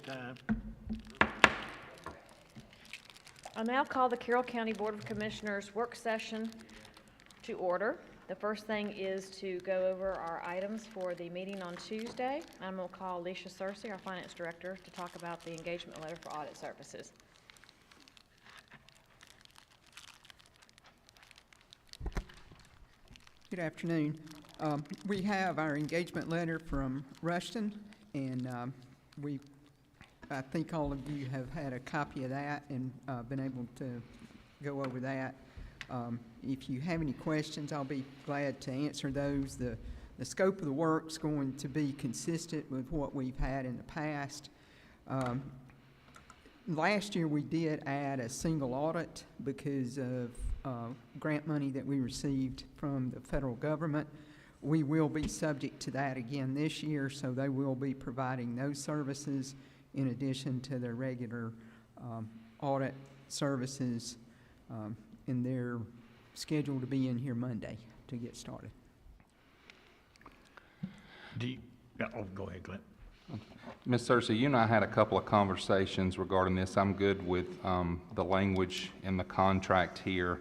Time. I now call the Carroll County Board of Commissioners work session to order. The first thing is to go over our items for the meeting on Tuesday. I'm going to call Alicia Searcy, our Finance Director, to talk about the engagement letter for audit services. Good afternoon. We have our engagement letter from Rushton, and I think all of you have had a copy of that and been able to go over that. If you have any questions, I'll be glad to answer those. The scope of the work is going to be consistent with what we've had in the past. Last year we did add a single audit because of grant money that we received from the federal government. We will be subject to that again this year, so they will be providing those services in addition to their regular audit services, and they're scheduled to be in here Monday to get started. Go ahead, Glenn. Ms. Searcy, you and I had a couple of conversations regarding this. I'm good with the language in the contract here.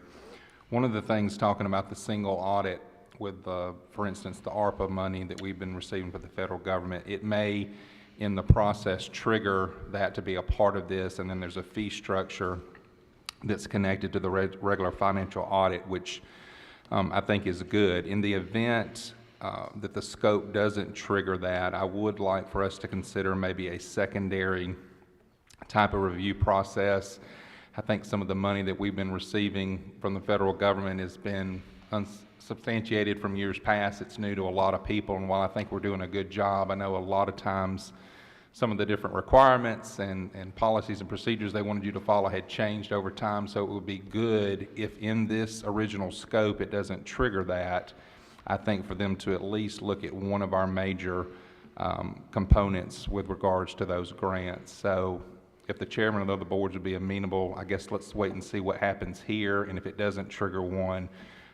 One of the things talking about the single audit with, for instance, the ARPA money that we've been receiving from the federal government, it may, in the process, trigger that to be a part of this, and then there's a fee structure that's connected to the regular financial audit, which I think is good. In the event that the scope doesn't trigger that, I would like for us to consider maybe a secondary type of review process. I think some of the money that we've been receiving from the federal government has been unsubstantiated from years past. It's new to a lot of people, and while I think we're doing a good job, I know a lot of times some of the different requirements and policies and procedures they wanted you to follow had changed over time, so it would be good if in this original scope it doesn't trigger that. I think for them to at least look at one of our major components with regards to those grants. So if the chairman of the other boards would be amenable, I guess let's wait and see what happens here, and if it doesn't trigger one,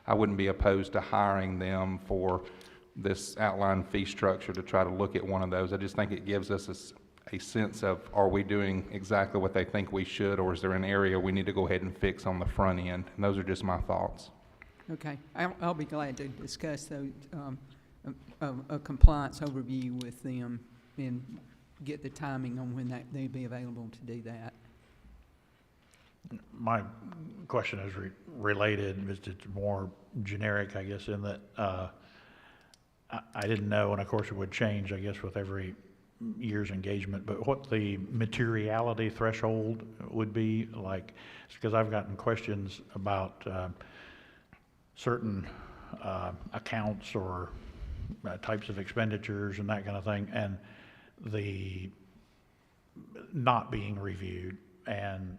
I wouldn't be opposed to hiring them for this outline fee structure to try to look at one of those. I just think it gives us a sense of, are we doing exactly what they think we should, or is there an area we need to go ahead and fix on the front end? And those are just my thoughts. Okay, I'll be glad to discuss those, a compliance overview with them and get the timing on when they'll be available to do that. My question is related, it's more generic, I guess, in that I didn't know, and of course it would change, I guess, with every year's engagement, but what the materiality threshold would be, like, because I've gotten questions about certain accounts or types of expenditures and that kind of thing, and the not being reviewed. And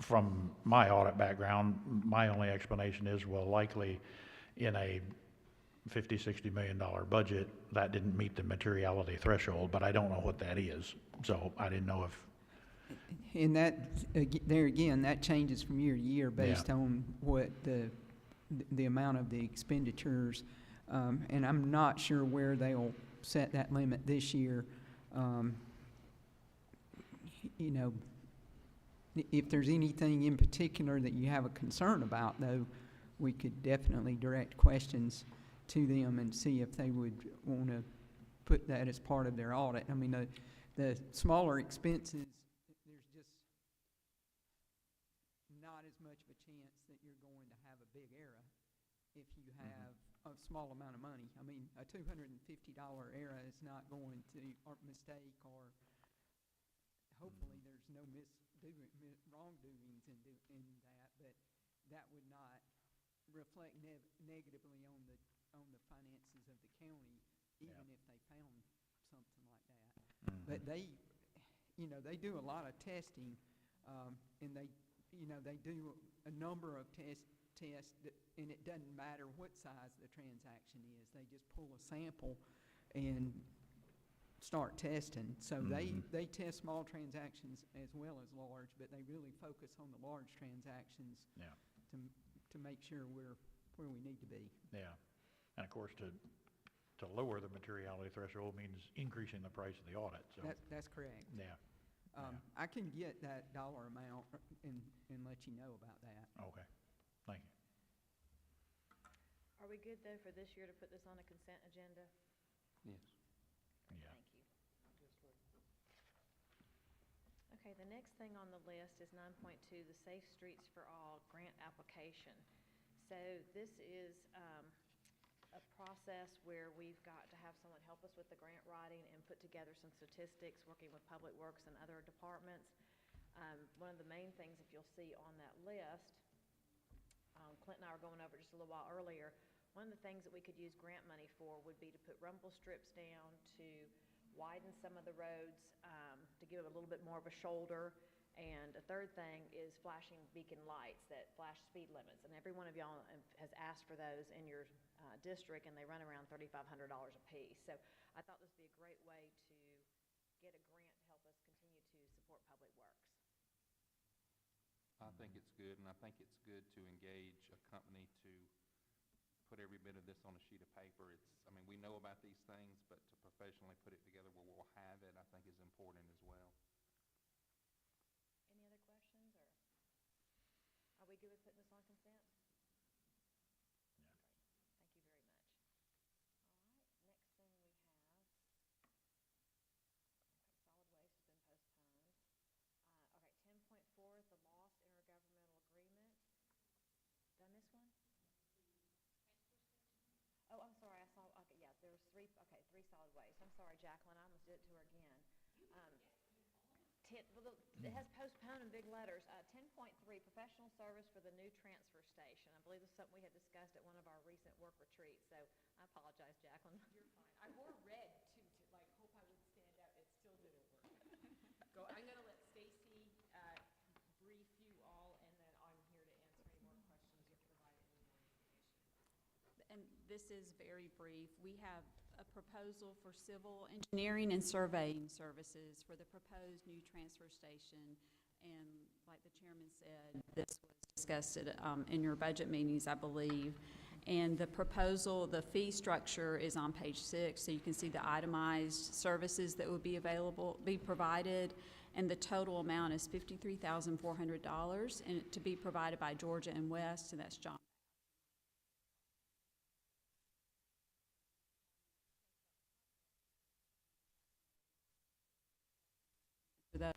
from my audit background, my only explanation is, well, likely in a $50–60 million budget, that didn't meet the materiality threshold, but I don't know what that is, so I didn't know if. And that, there again, that changes from year to year based on what the amount of the expenditures, and I'm not sure where they'll set that limit this year. You know, if there's anything in particular that you have a concern about, though, we could definitely direct questions to them and see if they would want to put that as part of their audit. I mean, the smaller expenses, there's just not as much of a chance that you're going to have a big error if you have a small amount of money. I mean, a $250 error is not going to, or mistake, or hopefully there's no wrongdoings in that, but that would not reflect negatively on the finances of the county, even if they found something like that. But they, you know, they do a lot of testing, and they do a number of tests, and it doesn't matter what size the transaction is. They just pull a sample and start testing. So they test small transactions as well as large, but they really focus on the large transactions to make sure we're where we need to be. Yeah, and of course to to lower the materiality threshold means increasing the price of the audit, so, That's correct. yeah, I can get that dollar amount and let you know about that. okay, thank you. Are we good, though, for this year to put this on a consent agenda? Yes. Yeah. Thank you. Okay, the next thing on the list is 9.2, the Safe Streets for All grant application. So this is a process where we've got to have someone help us with the grant writing and put together some statistics, working with Public Works and other departments. One of the main things, if you'll see on that list, Clint and I were going over just a little while earlier, one of the things that we could use grant money for would be to put rumble strips down, to widen some of the roads, to give it a little bit more of a shoulder. And a third thing is flashing beacon lights that flash speed limits. And every one of y'all has asked for those in your district, and they run around $3,500 a piece. So I thought this would be a great way to get a grant to help us continue to support Public Works. I think it's good, and I think it's good to engage a company to put every bit of this on a sheet of paper. I mean, we know about these things, but to professionally put it together where we'll have it, I think is important as well. Any other questions, or are we good with putting this on consent? Yeah. Great. Thank you very much. All right, next thing we have, okay, solid waste has been postponed. Okay, 10.4, the lost intergovernmental agreement. Did I miss one? Oh, I'm sorry, I saw, okay, yeah, there was three solid waste. I'm sorry, Jacqueline, I almost did it to her again. It has postponed in big letters. 10.3, professional service for the new transfer station. I believe this is something we had discussed at one of our recent work retreats, so I apologize, Jacqueline. You're fine. I wore red too, to like hope I would stand out. It still didn't work. I'm gonna let Stacy brief you all, and then I'm here to answer any more questions or provide any more information. And this is very brief. We have a proposal for civil engineering and surveying services for the proposed new transfer station. And like the chairman said, this was discussed at, in your budget meetings, I believe. And the proposal, the fee structure is on page 6, so you can see the itemized services that would be provided. And the total amount is $53,400, and to be provided by Georgia and West, and that's John. For those.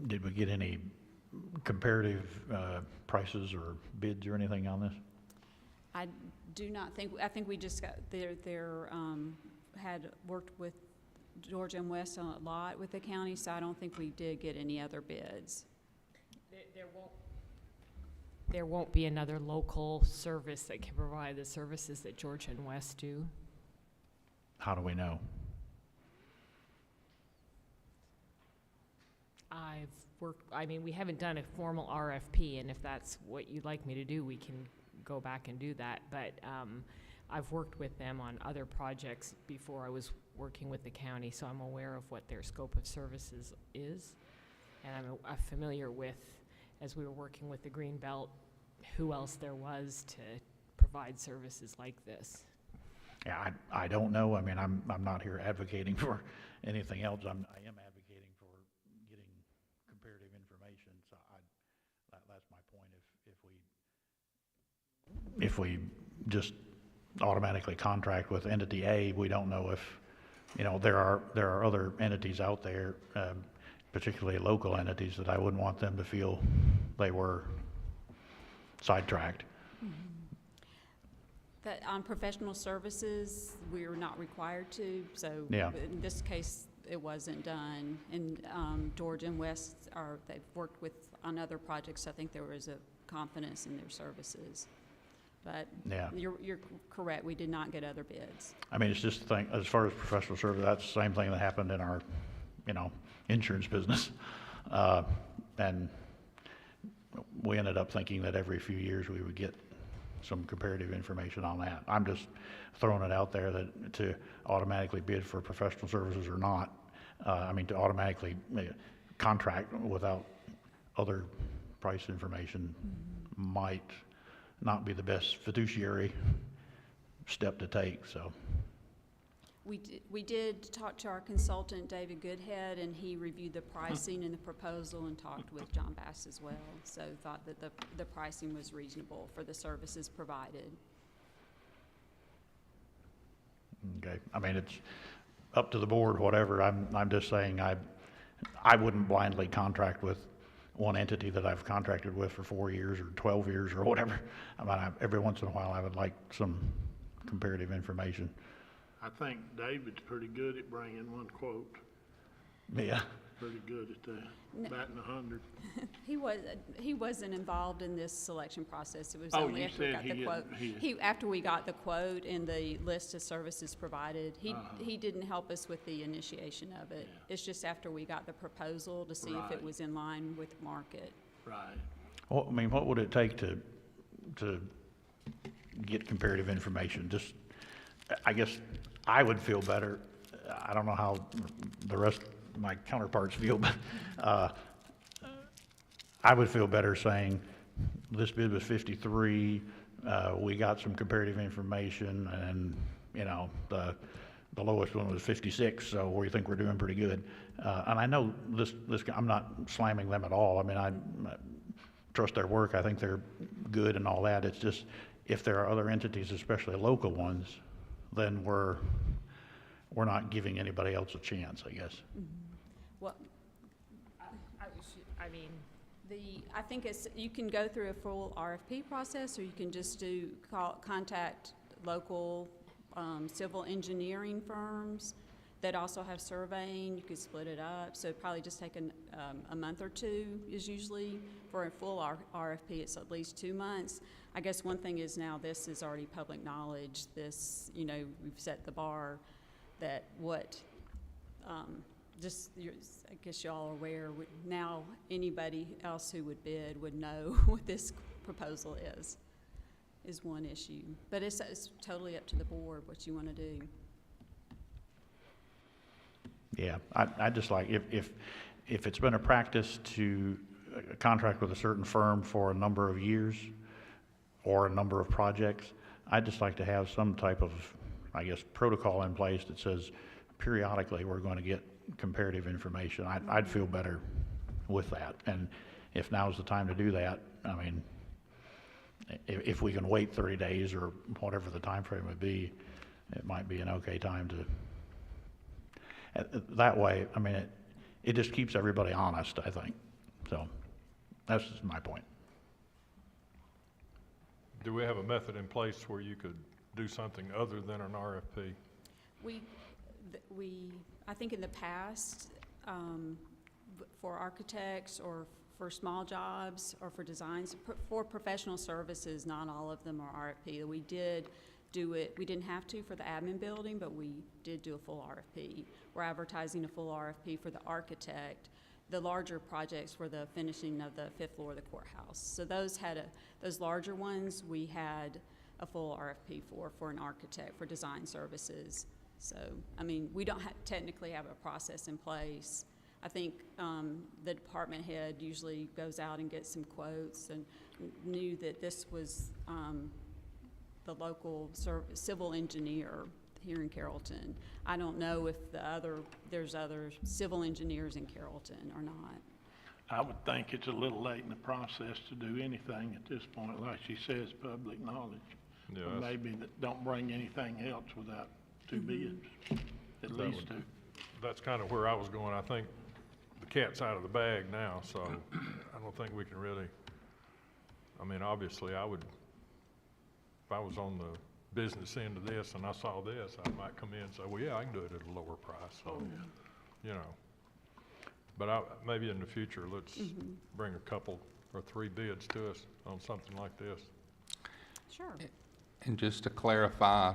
Did we get any comparative prices or bids or anything on this? I do not think, I think we just got, had worked with Georgia and West on a lot with the county, so I don't think we did get any other bids. There won't be another local service that can provide the services that Georgia and West do. How do we know? We haven't done a formal RFP, and if that's what you'd like me to do, we can go back and do that. But I've worked with them on other projects before I was working with the county, so I'm aware of what their scope of services is. And I'm familiar with, as we were working with the Green Belt, who else there was to provide services like this. Yeah, I don't know. I mean, I'm not here advocating for anything else. I am advocating for getting comparative information. So that's my point. If we just automatically contract with entity A, we don't know if, there are other entities out there, particularly local entities, that I wouldn't want them to feel they were sidetracked. That on professional services, we are not required to, so Yeah. in this case, it wasn't done. And Georgia and West they've worked with on other projects. I think there was a confidence in their services. But Yeah. you're correct, we did not get other bids. I mean, it's just the thing, as far as professional service, that's the same thing that happened in our, insurance business. And we ended up thinking that every few years we would get some comparative information on that. I'm just throwing it out there that to automatically bid for professional services or not, to automatically contract without other price information might not be the best fiduciary step to take, so. We did talk to our consultant, David Goodhead, and he reviewed the pricing and the proposal and talked with John Bass as well. So thought that the pricing was reasonable for the services provided. Okay, I mean, it's up to the board, whatever. I'm just saying I wouldn't blindly contract with one entity that I've contracted with for 4 years or 12 years or whatever. I mean, every once in a while, I would like some comparative information. I think David's pretty good at bringing one quote, Yeah. pretty good at that, batting 100. He wasn't involved in this selection process. It was Oh, only you after we said got he the quote. didn't- After we got the quote and the list of services provided, Uh-huh. he didn't help us with the initiation of it. Yeah. It's just after we got the proposal to see if it Right. was in line with the market. Right. Well, I mean, what would it take to get comparative information? Just, I guess I would feel better. I don't know how the rest of my counterparts feel, but I would feel better saying this bid was 53. We got some comparative information, and you know the lowest one was 56. So we think we're doing pretty good. And I know this. I'm not slamming them at all. I mean, I trust their work. I think they're good and all that. It's just if there are other entities, especially local ones, then we're not giving anybody else a chance, I guess. Well, I mean, I think you can go through a full RFP process, or you can just contact local civil engineering firms that also have surveying. You could split it up. So it'd probably just take a month or two is usually for a full RFP. It's at least 2 months. I guess one thing is now this is already public knowledge. This, we've set the bar that I guess y'all are aware, now anybody else who would bid would know what this proposal is one issue. But it's totally up to the board what you want to do. Yeah, I just like, if it's been a practice to contract with a certain firm for a number of years or a number of projects, I'd just like to have some type of, I guess, protocol in place that says periodically we're going to get comparative information. I'd feel better with that. And if now's the time to do that, I mean, if we can wait 30 days or whatever the time frame would be, it might be an okay time to. That way, I mean, it just keeps everybody honest, I think. So that's just my point. Do we have a method in place where you could do something other than an RFP? I think in the past, for architects or for small jobs or for designs, for professional services, not all of them are RFP. We did do it, we didn't have to for the admin building, but we did do a full RFP. We're advertising a full RFP for the architect. The larger projects were the finishing of the 5th floor of the courthouse. So those larger ones, we had a full RFP for an architect for design services. So, I mean, we don't technically have a process in place. I think the department head usually goes out and gets some quotes and knew that this was the local civil engineer here in Carrollton. I don't know if there's other civil engineers in Carrollton or not. I would think it's a little late in the process to do anything at this point. Like she says, public knowledge. Yeah, Or maybe that don't bring anything else without 2 bids, at least 2. That's kind of where I was going. I think the cat's out of the bag now, so I don't think we can really, I mean, obviously if I was on the business end of this and I saw this, I might come in and say, well, yeah, I can do it at a lower price. So, but maybe in the future, let's bring a couple or 3 bids to us on something like this. Sure. And just to clarify,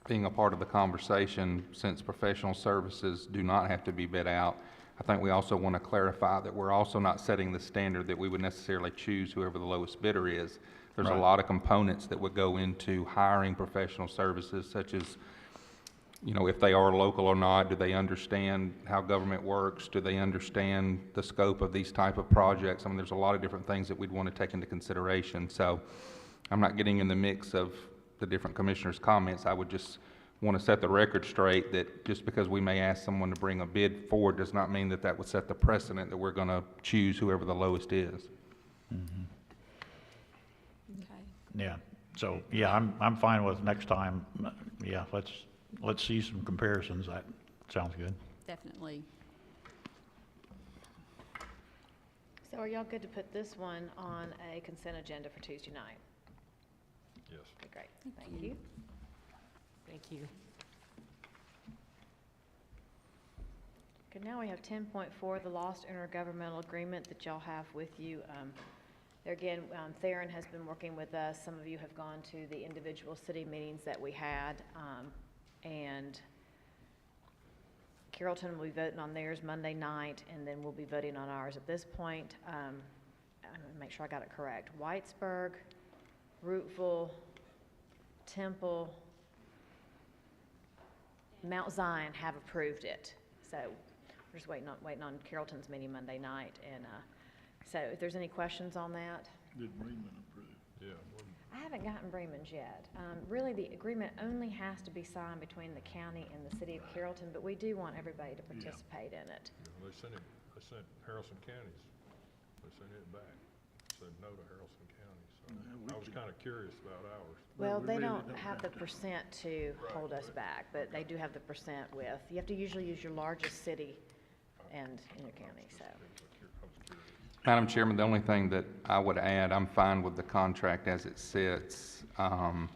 being a part of the conversation, since professional services do not have to be bid out, I think we also want to clarify that we're also not setting the standard that we would necessarily choose whoever the lowest bidder is. There's a lot of components that would go into hiring professional services, such as, if they are local or not, do they understand how government works? Do they understand the scope of these type of projects? I mean, there's a lot of different things that we'd want to take into consideration. So I'm not getting in the mix of the different commissioners' comments. I would just want to set the record straight that just because we may ask someone to bring a bid forward does not mean that that would set the precedent that we're going to choose whoever the lowest is. Okay. Yeah, so, yeah, I'm fine with next time, yeah, let's see some comparisons, that sounds good. Definitely. So are y'all good to put this one on a consent agenda for Tuesday night? Yes. Okay, great, thank you. Thank you. Okay, now we have 10.4, the lost intergovernmental agreement that y'all have with you. There again, Theron has been working with us. Some of you have gone to the individual city meetings that we had, and Carrollton will be voting on theirs Monday night, and then we'll be voting on ours. At this point, I'm gonna make sure I got it correct. Whitesburg, Rooteville, Temple, Mount Zion have approved it. So we're just waiting on Carrollton's meeting Monday night. And so if there's any questions on that. Did Bremen approve? Yeah. I haven't gotten Bremen's yet. Really, the agreement only has to be signed between the county and the city of Carrollton, but we do want everybody to participate in it. They sent Harrison County's, they sent it back, said no to Harrelson County, so I was kind of curious about ours. Well, we they really don't don't have the percent to hold us back, but they do have the percent with, you have to usually use your largest city and in your county, so. I was curious. Madam Chairman, the only thing that I would add, I'm fine with the contract as it sits for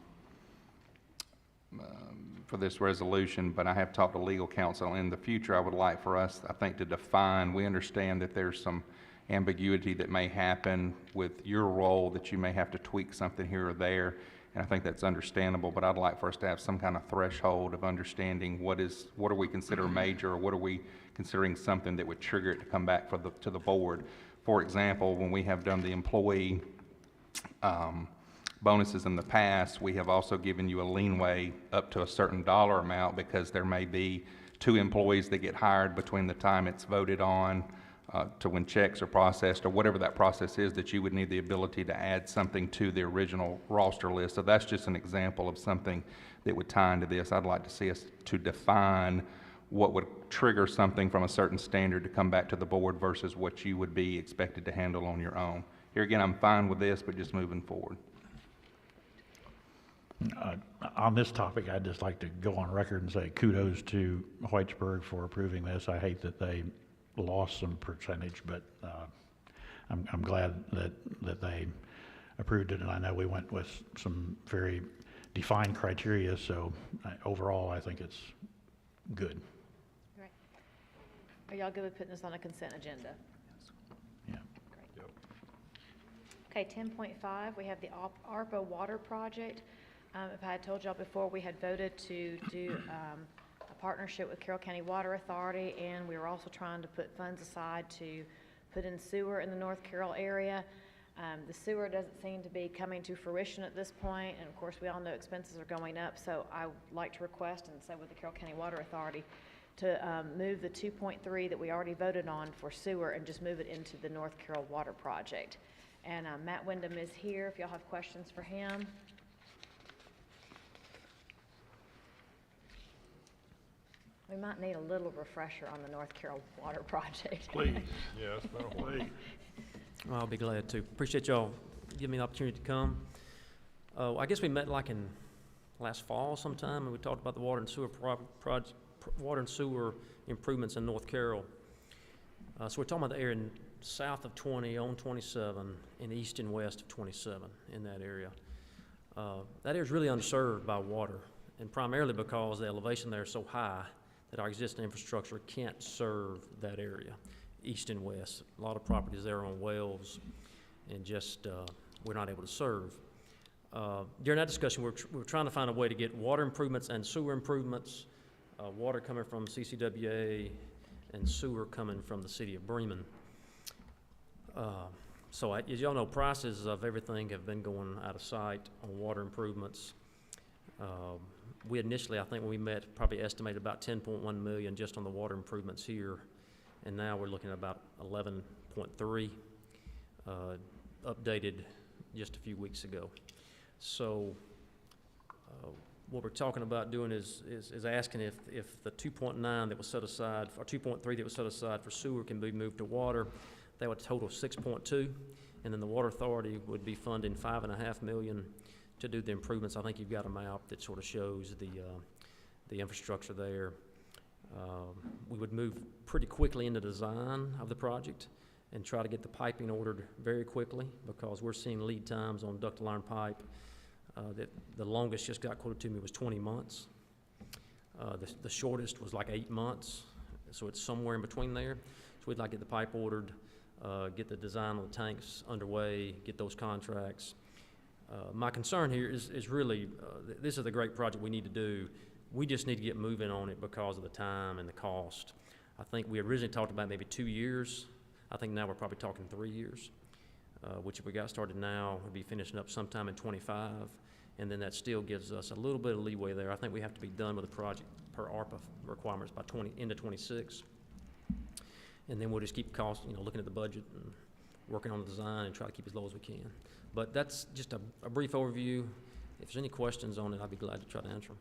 this resolution, but I have talked to legal counsel. In the future, I would like for us, I think, to define, we understand that there's some ambiguity that may happen with your role, that you may have to tweak something here or there, and I think that's understandable, but I'd like for us to have some kind of threshold of understanding what do we consider major, or what are we considering something that would trigger it to come back to the board. For example, when we have done the employee bonuses in the past, we have also given you a leeway up to a certain dollar amount, because there may be 2 employees that get hired between the time it's voted on to when checks are processed, or whatever that process is, that you would need the ability to add something to the original roster list. So that's just an example of something that would tie into this. I'd like to see us to define what would trigger something from a certain standard to come back to the board versus what you would be expected to handle on your own. Here again, I'm fine with this, but just moving forward. On this topic, I'd just like to go on record and say kudos to Whitesburg for approving this. I hate that they lost some percentage, but I'm glad that they approved it, and I know we went with some very defined criteria, so overall, I think it's good. Right. Are y'all good with putting this on a consent agenda? Yeah. Great. Okay, 10.5, we have the ARPA water project. If I had told y'all before, we had voted to do a partnership with Carroll County Water Authority, and we were also trying to put funds aside to put in sewer in the North Carroll area. The sewer doesn't seem to be coming to fruition at this point, and of course we all know expenses are going up, so I would like to request, and say with the Carroll County Water Authority, to move the 2.3 that we already voted on for sewer and just move it into the North Carroll Water Project. And Matt Wyndham is here if y'all have questions for him. We might need a little refresher on the North Carroll Water Project. Please, Yeah, it's been a while. please. I'll be glad to. Appreciate y'all giving me the opportunity to come. I guess we met like in last fall sometime, and we talked about the water and sewer water and sewer improvements in North Carroll. So we're talking about the area south of 20 on 27 and east and west of 27 in that area. That area is really underserved by water, and primarily because the elevation there is so high that our existing infrastructure can't serve that area, east and west. A lot of properties there are on wells, and just we're not able to serve. During that discussion, we're trying to find a way to get water improvements and sewer improvements, water coming from CCWA and sewer coming from the city of Bremen. So as y'all know, prices of everything have been going out of sight on water improvements. We initially, I think when we met, probably estimated about 10.1 million just on the water improvements here, and now we're looking at about 11.3, updated just a few weeks ago. So What we're talking about doing is asking if the 2.9 that was set aside, or 2.3 that was set aside for sewer can be moved to water, that would total 6.2, and then the Water Authority would be funding $5.5 million to do the improvements. I think you've got a map that sort of shows the infrastructure there. We would move pretty quickly into design of the project and try to get the piping ordered very quickly, because we're seeing lead times on ductile iron pipe that the longest just got quoted to me was 20 months. The shortest was like 8 months, so it's somewhere in between there. So we'd like to get the pipe ordered, get the design on the tanks underway, get those contracts. My concern here is really, this is a great project we need to do. We just need to get moving on it because of the time and the cost. I think we originally talked about maybe 2 years. I think now we're probably talking 3 years, which if we got started now, we'd be finishing up sometime in '25, and then that still gives us a little bit of leeway there. I think we have to be done with the project per ARPA requirements by into '26. And then we'll just keep looking at the budget and working on the design and try to keep as low as we can. But that's just a brief overview. If there's any questions on it, I'd be glad to try to answer them.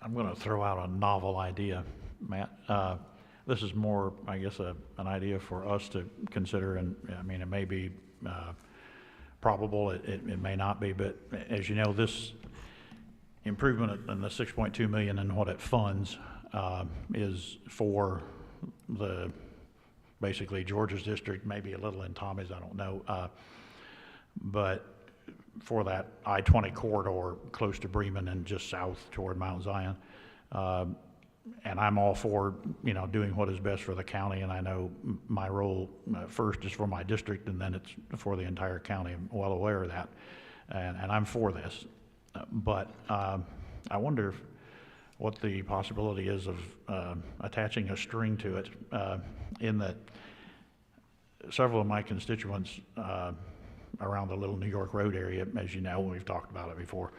I'm going to throw out a novel idea, Matt. This is more, I guess, an idea for us to consider, and I mean, it may be probable, it may not be, but as you know, this improvement in the 6.2 million and what it funds is for basically George's district, maybe a little in Tommy's, I don't know, but for that I-20 corridor close to Bremen and just south toward Mount Zion. And I'm all for, doing what is best for the county, and I know my role first is for my district, and then it's for the entire county. I'm well aware of that, and I'm for this. But I wonder what the possibility is of attaching a string to it, in that several of my constituents around the Little New York Road area, as you know, we've talked about it before,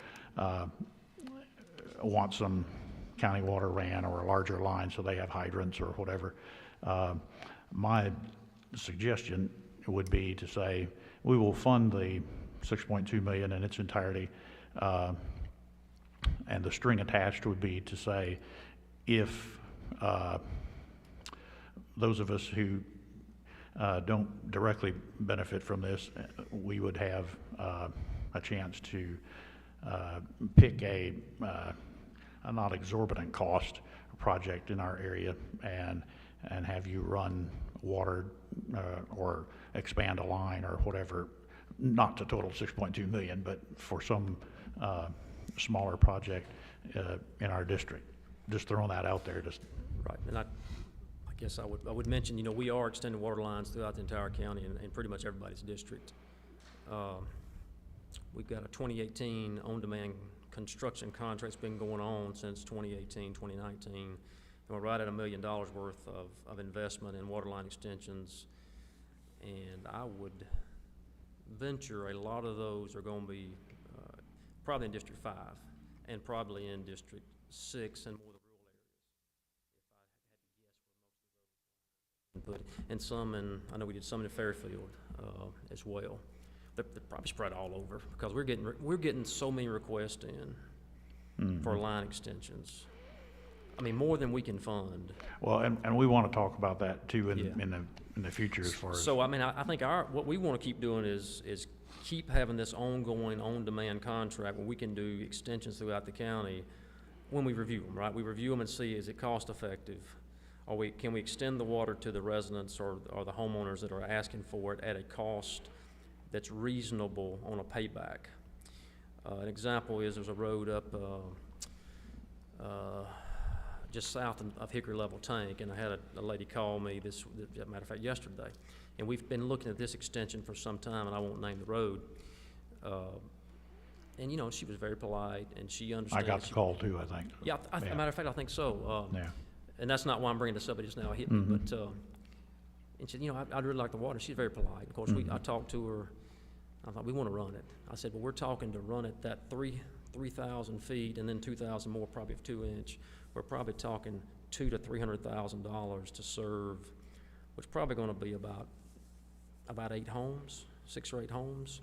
want some county water ran or a larger line so they have hydrants or whatever. My suggestion would be to say we will fund the 6.2 million in its entirety, and the string attached would be to say if those of us who don't directly benefit from this, we would have a chance to pick a not exorbitant cost project in our area and have you run water or expand a line or whatever, not to total 6.2 million, but for some smaller project in our district. Just throwing that out there. Right, and I guess I would mention, we are extending water lines throughout the entire county and pretty much everybody's district. We've got a 2018 on-demand construction contract's been going on since 2018, 2019. And we're right at $1 million worth of investment in water line extensions. And I would venture a lot of those are going to be probably in District 5 and probably in District 6 and more the rural areas, if I had to guess where most of those. And some I know we did some in Fairfield as well. They're probably spread all over because we're getting so many requests in for line extensions. I mean, more than we can fund. Well, and we want to talk about that too in the future as far as. So I mean, I think what we want to keep doing is keep having this ongoing on-demand contract where we can do extensions throughout the county when we review them. Right, we review them and see, is it cost effective, or can we extend the water to the residents or the homeowners that are asking for it at a cost that's reasonable on a payback. An example is there's a road up just south of Hickory Level Tank, and I had a lady call me as a matter of fact yesterday, and we've been looking at this extension for some time, and I won't name the road. And she was very polite, and she understands. I got the call too, I think. Yeah, as a matter of fact, I think so. Yeah. And that's not why I'm bringing this up. It just now hit me, but. And she said, I'd really like the water. She's very polite. Of course, I talked to her. I thought, we want to run it. I said, well, we're talking to run it that 3,000 feet and then 2,000 more, probably of 2-inch. We're probably talking $200,000 to $300,000 to serve, which is probably going to be about 8 homes, 6 or 8 homes.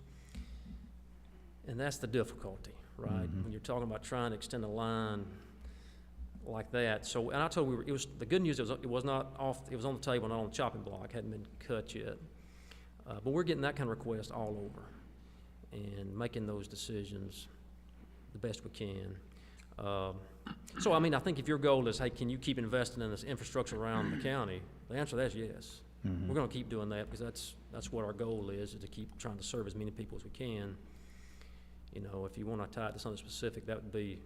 And that's the difficulty, right? When you're talking about trying to extend a line like that. So, and I told you, the good news is it was not off, it was on the table, not on the chopping block, hadn't been cut yet. But we're getting that kind of request all over and making those decisions the best we can. So, I mean, I think if your goal is, hey, can you keep investing in this infrastructure around the county? The answer to that is yes. We're gonna keep doing that because that's what our goal is to keep trying to serve as many people as we can. You know, if you wanna tie it to something specific, that would be,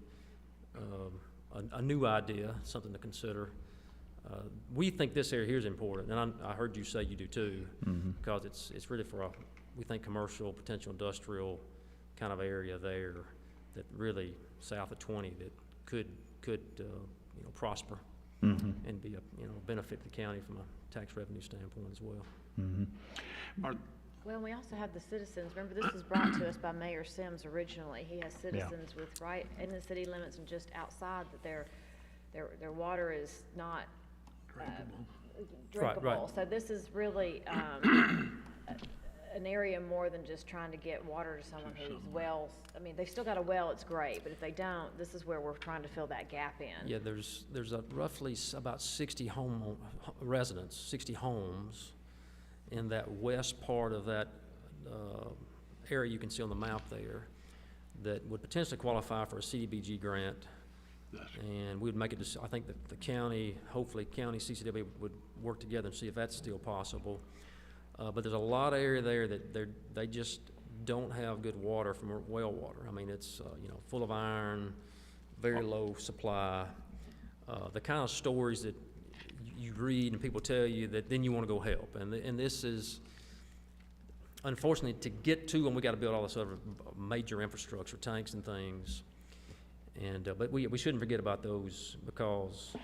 a new idea, something to consider. We think this area here is important, and I heard you say you do too, because it's really for we think commercial, potential industrial kind of area there that really south of 20 that could you know, prosper and be a, you know, benefit to the county from a tax revenue standpoint as well. Well, we also have the citizens. Remember, this was brought to us by Mayor Sims originally. He has citizens with right in the city limits and just outside that their water is not drinkable. Right. So this is really an area more than just trying to get water to someone whose wells. I mean, they've still got a well, it's great, but if they don't, this is where we're trying to fill that gap in. Yeah, there's roughly about 60 residents, 60 homes in that west part of that area you can see on the map there that would potentially qualify for a CDBG grant. And we would make it, I think that the county, hopefully county CCW would work together and see if that's still possible. But there's a lot of area there that they just don't have good water from well water. I mean, it's you know, full of iron, very low supply. The kind of stories that you read and people tell you that then you want to go help. And this is, unfortunately, to get to them, we got to build all this other major infrastructure, tanks and things. And but we shouldn't forget about those because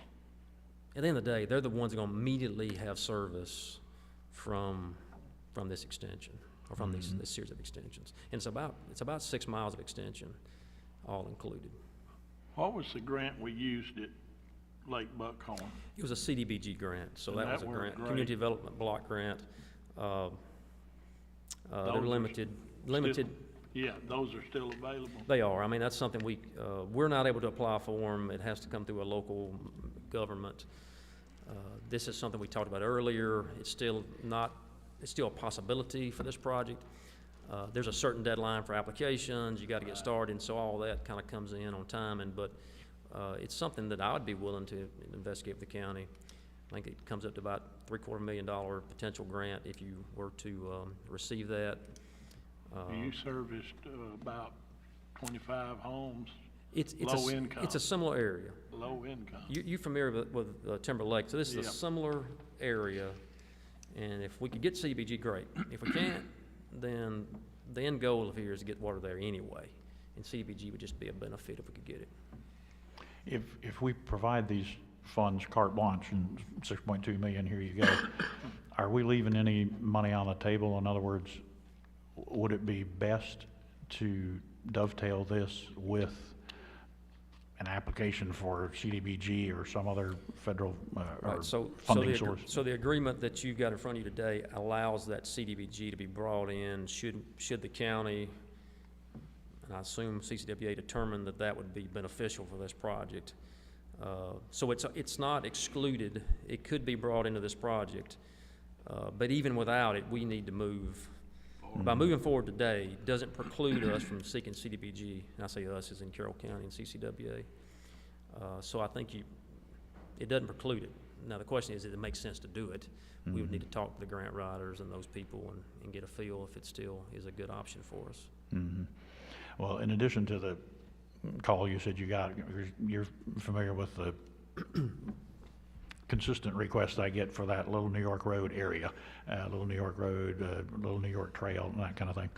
at the end of the day, they're the ones that are going to immediately have service from this extension or from this series of extensions. And it's about 6 miles of extension, all included. What was the grant we used at Lake Buckhorn? It was a CDBG grant, so And that was a that worked grant, great. Community Development Block Grant. They're Those are limited. Yeah, those are still available. They are. I mean, that's something we're not able to apply for them. It has to come through a local government. This is something we talked about earlier. It's still a possibility for this project. There's a certain deadline for applications. You got to get started, and so all that kind of comes in on timing. But it's something that I would be willing to investigate with the county. I think it comes up to about $750,000 potential grant if you were to receive that. You serviced about 25 homes, It's low income. It's a similar area. Low income. You familiar with Timber Lake? So this is a Yeah. similar area, and if we could get CBG, great. If we can't, then the end goal of here is to get water there anyway, and CBG would just be a benefit if we could get it. If we provide these funds carte blanche and 6.2 million, here you go, are we leaving any money on the table? In other words, would it be best to dovetail this with an application for CDBG or some other federal or Right, so funding source? So the agreement that you got in front of you today allows that CDBG to be brought in should the county, and I assume CCWA, determine that that would be beneficial for this project. So it's not excluded. It could be brought into this project, but even without it, we need to move. By moving forward today, doesn't preclude us from seeking CDBG, and I say us as in Carroll County and CCWA. So I think it doesn't preclude it. Now, the question is, does it make sense to do it? We would need to talk to the grant writers and those people and get a feel if it still is a good option for us. Well, in addition to the call you said you got, you're familiar with the consistent requests I get for that Little New York Road area, Little New York Road, Little New York Trail, and that kind of thing.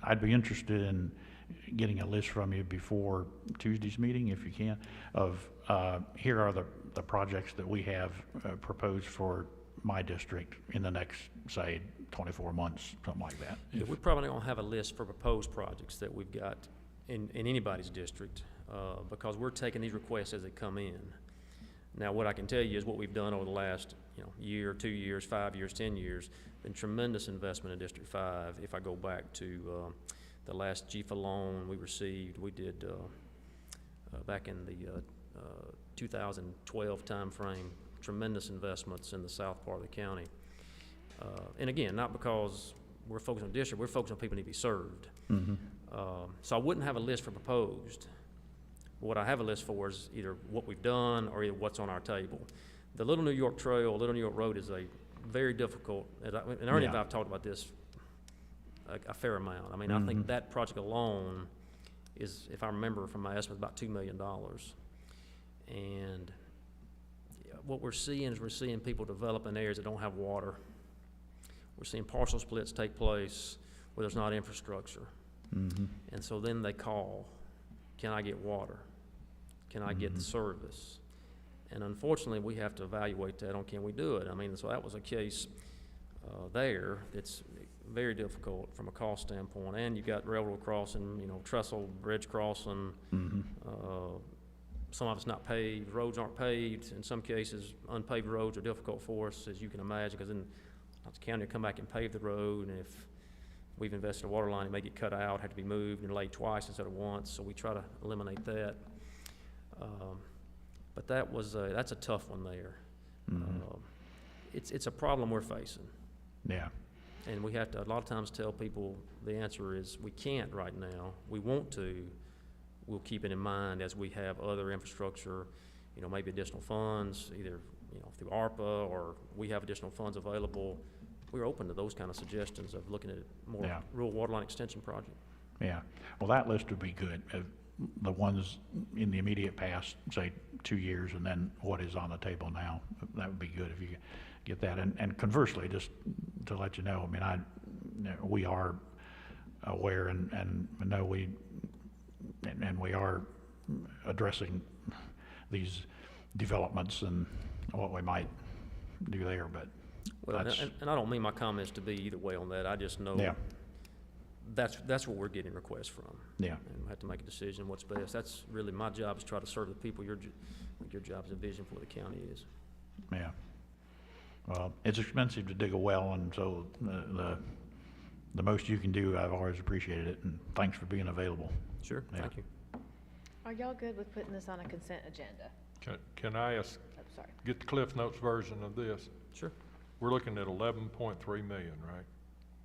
I'd be interested in getting a list from you before Tuesday's meeting, if you can, of here are the projects that we have proposed for my district in the next, say, 24 months, something like that. Yeah, we probably don't have a list for proposed projects that we've got in anybody's district because we're taking these requests as they come in. Now, what I can tell you is what we've done over the last year, 2 years, 5 years, 10 years, been tremendous investment in District 5. If I go back to the last GFA loan we received, we did back in the 2012 timeframe, tremendous investments in the south part of the county. And again, not because we're focused on district, we're focused on people who need to be served. So I wouldn't have a list for proposed. What I have a list for is either what we've done or either what's on our table. The Little New York Trail, Little New York Road is a very difficult, and Ernie and I have talked about this a fair amount. I mean, I think that project alone is, if I remember from my estimate, about $2 million. And what we're seeing is we're seeing people develop in areas that don't have water. We're seeing parcel splits take place where there's not infrastructure. And so then they call, can I get water? Can I get the service? And unfortunately, we have to evaluate that on can we do it. I mean, so that was a case there that's very difficult from a cost standpoint. And you've got railroad crossing, you know, trestle bridge crossing. Some of it's not paved, roads aren't paved. In some cases, unpaved roads are difficult for us, as you can imagine, because then the county will come back and pave the road, and if we've invested in a water line, it may get cut out, have to be moved and laid twice instead of once, so we try to eliminate that. But that was that's a tough one there. It's a problem we're facing. Yeah. And we have to, a lot of times, tell people the answer is we can't right now. We want to. We'll keep it in mind as we have other infrastructure, you know, maybe additional funds, either, you know, through ARPA, or we have additional funds available. We're open to those kind of suggestions of looking at more rural water line extension project. Yeah. Well, that list would be good. The ones in the immediate past, say 2 years, and then what is on the table now. That would be good if you get that. And conversely, just to let you know, I mean, we are aware and know we are addressing these developments and what we might do there, but well, and I don't mean my comments to be either way on that. I just know that's what we're getting requests from. Yeah. And we have to make a decision what's best. That's really my job, is try to serve the people. Your job is a vision for what the county is. Yeah. Well, it's expensive to dig a well, and so the most you can do, I've always appreciated it, and thanks for being available. Sure, thank you. Are y'all good with putting this on a consent agenda? Can I ask, get the Cliff Notes version of this? Sure. We're looking at 11.3 million, right?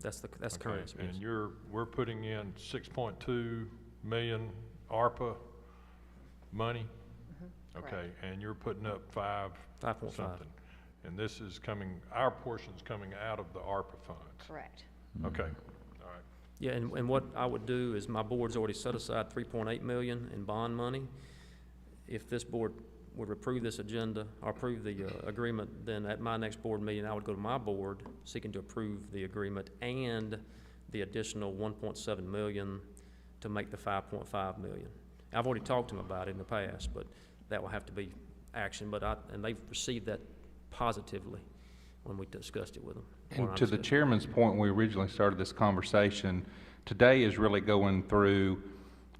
That's Okay, current. and we're putting in 6.2 million ARPA money? Okay, Correct. and you're putting up 5.5 something. And this is coming, our portion's coming out of the ARPA funds? Correct. Okay, all right. Yeah, and what I would do is, my board's already set aside $3.8 million in bond money. If this board would approve this agenda, or approve the agreement, then at my next board meeting, I would go to my board seeking to approve the agreement and the additional 1.7 million to make the 5.5 million. I've already talked to them about it in the past, but that will have to be action. And they've received that positively when we discussed it with them. And to the chairman's point, when we originally started this conversation, today is really going through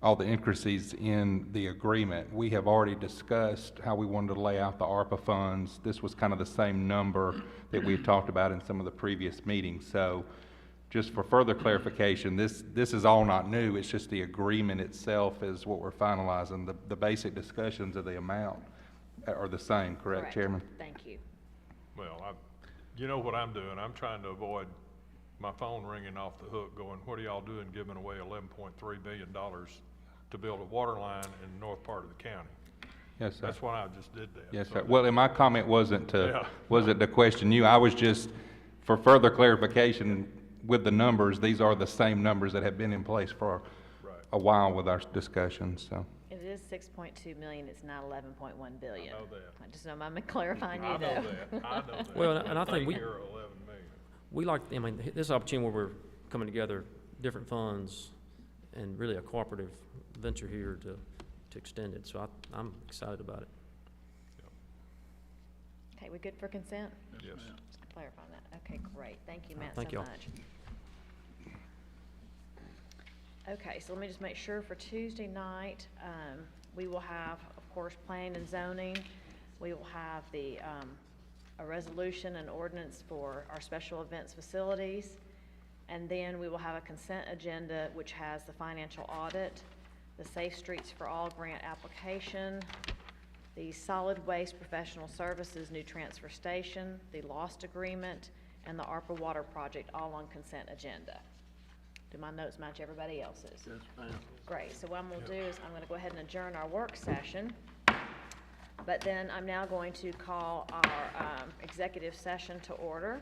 all the intricacies in the agreement. We have already discussed how we wanted to lay out the ARPA funds. This was kind of the same number that we had talked about in some of the previous meetings. So just for further clarification, this is all not new. It's just the agreement itself is what we're finalizing. The basic discussions of the amount are the same, correct, Chairman? Thank you. Well, you know what I'm doing. I'm trying to avoid my phone ringing off the hook going, what are y'all doing giving away $11.3 billion to build a water line in the north part of the county? Yes, sir. That's why I just did that. Yes, So sir. Well, and my comment wasn't to question you. I was just, for further clarification with the numbers, these are the same numbers that have been in place for a while with our discussions, so. It is 6.2 million, it's not 11.1 billion. I know that. I just know I'm clarifying you I though. know that. I know that. Well, and I think Here, 11 million. we like, I mean, this opportunity where we're coming together, different funds, and really a cooperative venture here to extend it. So I'm excited about it. Okay, we good for consent? Yes. Just clarifying that. Okay, great. Thank you, Matt, Thank so y'all. much. Okay, so let me just make sure for Tuesday night, we will have, of course, planning and zoning. We will have the a resolution and ordinance for our special events facilities. And then we will have a consent agenda which has the financial audit, the Safe Streets for All grant application, the solid waste professional services new transfer station, the lost agreement, and the ARPA water project, all on consent agenda. Do my notes match everybody else's? Yes, ma'am. Great, so what I'm gonna do is I'm gonna go ahead and adjourn our work session. But then I'm now going to call our executive session to order.